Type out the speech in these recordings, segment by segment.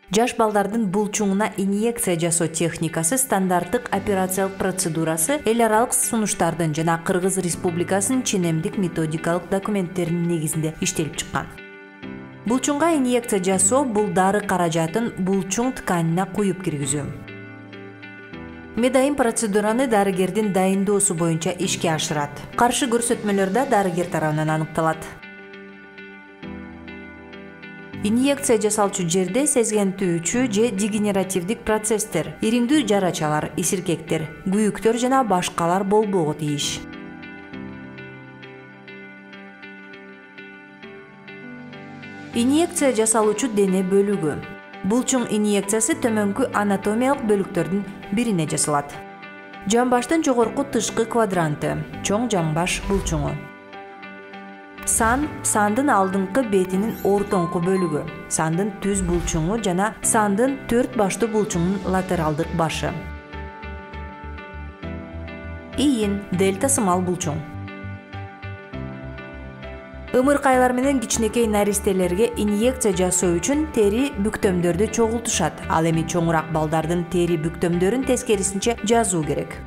Жаш балдардын булчуңуна инъекция жасоо техникасы стандарттык операциялык процедурасы эл аралык сунуштардын жана Кыргыз Республикасынын ченемдик методикалык документтеринин негизинде иштелип чыккан. Булчуңга инъекция жасоо бул дары каражатын булчуң тканына куюп киргизүү. Медайым процедураны дарыгердин дайындоосу боюнча ишке ашырат. Каршы көрсөтмөлөр да дарыгер тарабынан аныкталат. Инъекция жасалчу жерде сезгентүүчү же дегенеративдик процесстер, ириңдүү жарачалар, исиркектер, күйүктөр жана башкалар болбого тийиш. Инъекция жасалуучу дене бөлүгү. Булчуң инъекциясы төмөнкү анатомиялык бөлүктөрдүн бирине жасалат. Жамбаштын жогорку тышкы квадранты, чоң жамбаш булчуңу. Сандын алдыңкы бетинин ортоңку бөлүгү, сандын түз булчуңу жана сандын 4 баштуу булчуңунун латералдык башы. Ийин, дельта сымал булчуң. Ымыркайлар менен кичинекей наристелерге инъекция жасоо үчүн тери бүктөмдөрдү чогултушат. Ал эми чоңураак балдардын тери бүктөмдөрүн тескерисинче жазуу керек.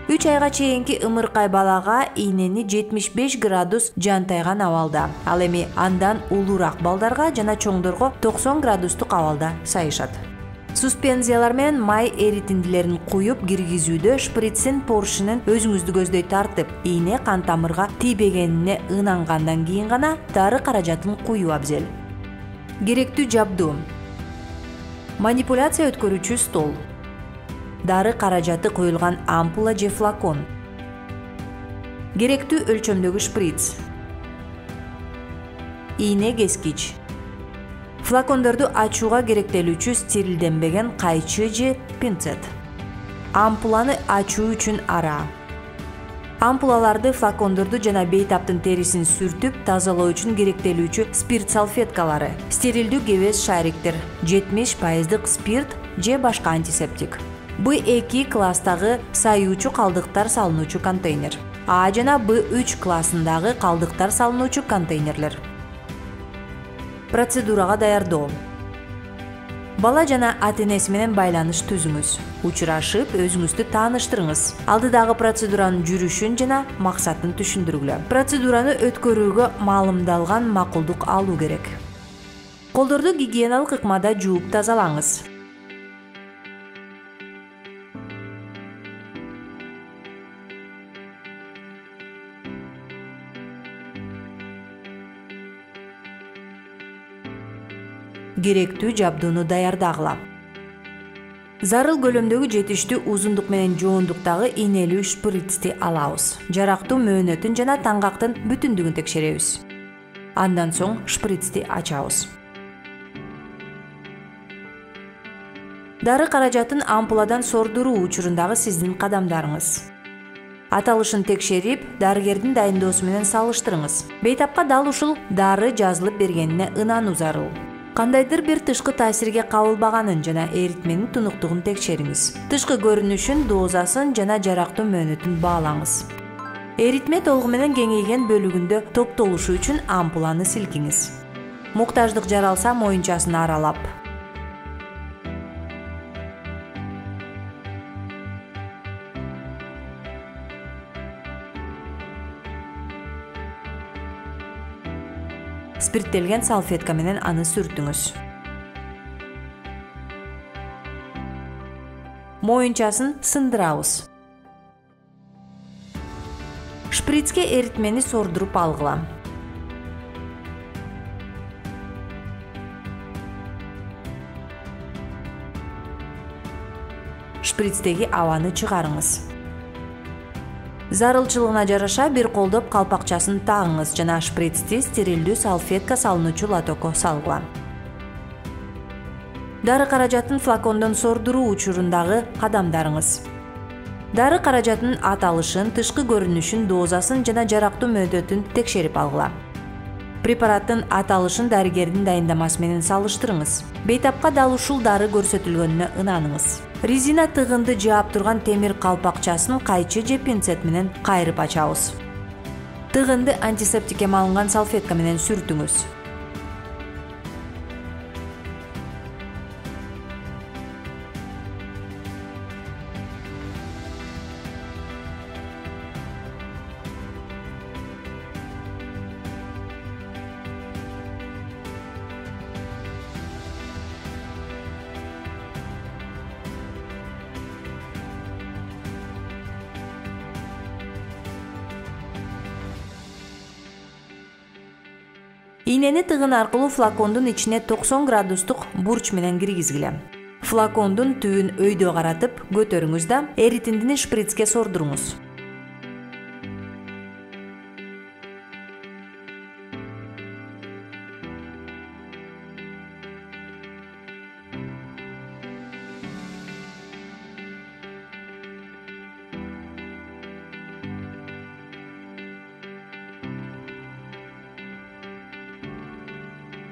3 айга чейинки ымыркай балага ийнени 75 градус жантайган абалда, ал эми андан улуураак балдарга жана чоңдорго 90 градустук абалда сайышат. Суспензиялар менен май эритиндилерин куюп киргизүүдө шприцин поршунун өзүңүздү көздөй тартып, ийне кан тамырга тийбегенине ынангандан кийин гана дары каражатын куюу абзел. Керектүү жабдуу: манипуляция өткөрүүчү стол, дары каражаты коюлган ампула же флакон, керектүү өлчөмдөгү шприц, ийне кескич, флакондорду ачууга керектелүүчү стерилденбеген кайчы же пинцет, ампуланы ачуу үчүн ара. Ампулаларды, флакондорду жана бейтаптын терисин сүртүп тазалоо үчүн керектелүүчү спирт салфеткалары, стерилдүү кебес шариктер, 70% спирт же башка антисептик. B2 класстагы саюучу калдыктар салынуучу контейнер. А жана B3 классындагы калдыктар салынуучу контейнерлер. Процедурага даярдоо. Бала жана ата-энеси менен байланыш түзүңүз. Учурашып, өзүңүздү тааныштырыңыз. Алдыдагы процедуранын жүрүшүн жана максатын түшүндүргүлө. Процедураны өткөрүүгө маалымдалган макулдук алуу керек. Колдорду гигиеналык ыкмада жууп тазалаңыз. Керектүү жабдууну даярдагыла. Зарыл көлөмдөгү жетиштүү узундук менен жоондуктагы ийнелүү шприцти алабыз. Жарактуу мөөнөтүн жана таңгактын бүтүндүгүн текшеребиз. Андан соң шприцти ачабыз. Дары каражатын ампуладан сордуруу учурундагы сиздин кадамдарыңыз. Аталышын текшерип, дарыгердин дайындоосу менен салыштырыңыз. Бейтапка дал ушул дары жазылып бергенине ынануу зарыл. Кандайдыр бир тышкы таасирге кабылбаганын жана эритменин тунуктугун текшериңиз. Тышкы көрүнүшүн, дозасын жана жарактуу мөөнөтүн баалаңыз. Эритме толугу менен кеңейген бөлүгүндө топтолушу үчүн ампуланы силкиңиз. Муктаждык жаралса, моюнчасын аралап. Спирттелген салфетка менен аны сүртүңүз. Моюнчасын сындырабыз. Шприцке эритмени сордуруп алгыла. Шприцтеги абаны чыгарыңыз. Зарылчылыгына жараша бир колдоп калпакчасын тагыңыз жана шприцти стерилдүү салфетка салынуучу лотокко салгыла. Дары каражатын флакондон сордуруу учурундагы кадамдарыңыз. Дары каражатынын аталышын, тышкы көрүнүшүн, дозасын жана жарактуу мөөнөтүн текшерип алгыла. Препараттын аталышын дарыгердин дайындамасы менен салыштырыңыз. Бейтапка дал ушул дары көрсөтүлгөнүнө ынаныңыз. Резина тыгынды жаап турган темир калпакчасын кайчы же пинцет менен кайрып ачабыз. Тыгынды антисептикке малынган салфетка менен сүртүңүз. Ийнени тыгын аркылуу флакондун ичине 90 градустук бурч менен киргизгиле. Флакондун түбүн өйдө каратып көтөрүңүз да эритиндини шприцке сордуруңуз.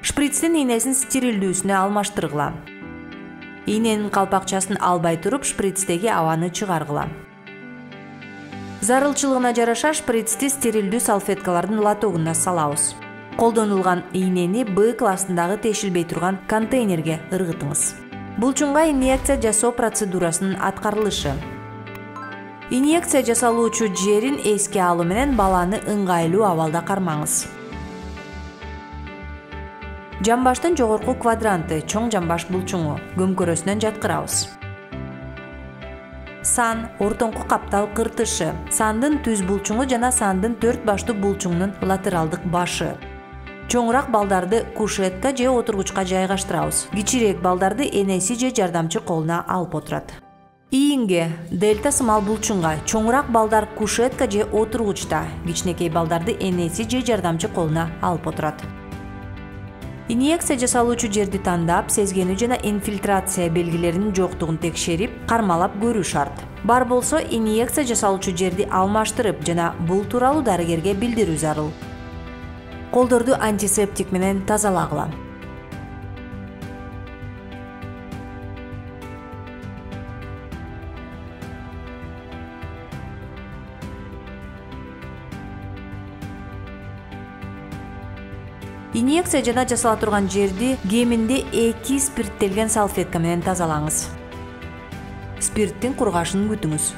Шприцтин ийнесин стерилдүүсүнө алмаштыргыла. Ийненин калпакчасын албай туруп шприцтеги абаны чыгаргыла. Зарылчылыгына жараша шприцти стерилдүү салфеткалардын лотогуна салабыз. Колдонулган ийнени Б классындагы тешилбей турган контейнерге ыргытыңыз. Булчуңга инъекция жасоо процедурасынын аткарылышы. Инъекция жасалуучу жерин эске алуу менен баланы ыңгайлуу абалда кармаңыз. Жамбаштын жогорку квадранты чоң жамбаш булчуңу көмкөрөсүнөн жаткырабыз. Сан, ортоңку каптал кыртышы, сандын түз булчуңу жана сандын 4 баштуу булчуңунун латералдык башы. Чоңураак балдарды кушетка же отургучка жайгаштырабыз. Кичирээк балдарды энеси же жардамчы колуна алып отурат. Ийинге, дельта сымал булчуңга чоңураак балдар кушетка же отургучта, кичинекей балдарды энеси же жардамчы колуна алып отурат. Инъекция жасалуучу жерди тандап, сезгенүү жана инфильтрация белгилеринин жоктугун текшерип, кармалап көрүү шарт. Бар болсо, инъекция жасалуучу жерди алмаштырып жана бул тууралуу дарыгерге билдирүү зарыл. Колдорду антисептик менен тазалагыла. Инъекция жана жасала турган жерди кеминде 2 спирттелген салфетка менен тазалаңыз. Спирттин кургашын күтүңүз.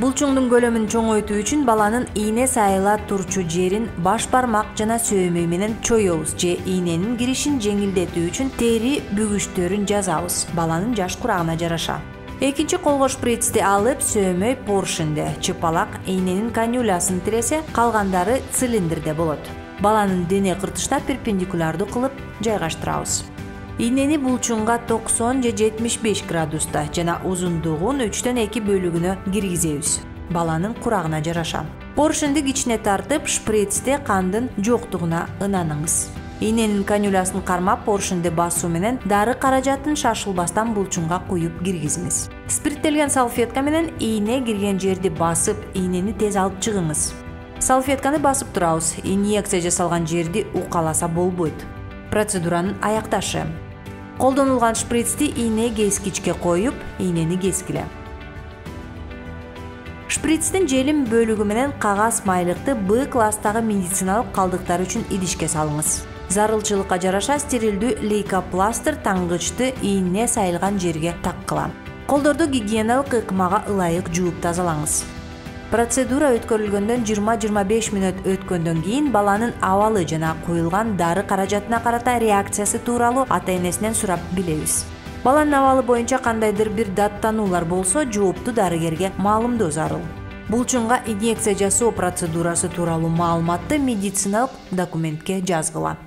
Булчуңдун көлөмүн чоңойтуу үчүн баланын ийне сайыла турчу жерин баш бармак жана сөөмөй менен чоёбуз жеийненин киришин жеңилдетүү үчүн тери бүгүчтөрүн жазабыз, баланын жаш курагына жараша. Экинчи колго шприцти алып, сөөмөй поршенде, чыпалакийненин канюлясын тиресе, калгандары цилиндрде болот. Баланын дене кыртышына перпендикулярдуу кылып жайгаштырабыз.Ийнени булчуңга 90 же 75 градуста жана узундугун 3/2 бөлүгүнө киргизебиз. Баланын курагына жараша. Поршенди кичине тартып, шприцте кандын жоктугуна ынаныңыз.Ийненин канюлясын кармап, поршенди басуу менен дары каражатын шашылбастан булчуңга куюп киргизиңиз. Спирттелген салфетка менен ийне кирген жерди басып,ийнени тез алып чыгыңыз. Салфетканы басып турабыз, инъекция жасалган жерди укаласа болбойт. Процедуранын аякташы. Колдонулган шприцти ийне кескичке коюп,ийнени кескиле. Шприцтин желим бөлүгү менен кагаз майлыкты Б класстагы медициналык калдыктар үчүн идишке салыңыз. Зарылчылыкка жараша стерилдүү лейкопластыр таңгычты ийне сайылган жерге таккыла. Колдорду гигиеналык ыкмага ылайык жууп тазалаңыз. Процедура өткөрүлгөндөн 20-25 мүнөт өткөндөн кийин баланын абалы жана куюлган дары каражатына карата реакциясы тууралуу ата-энесинен сурап билебиз. Баланын абалы боюнча кандайдыр бир даттануулар болсо, жоопту дарыгерге маалымдоо зарыл. Булчуңга инъекция жасоо процедурасы тууралуу маалыматты медициналык документке жазгыла.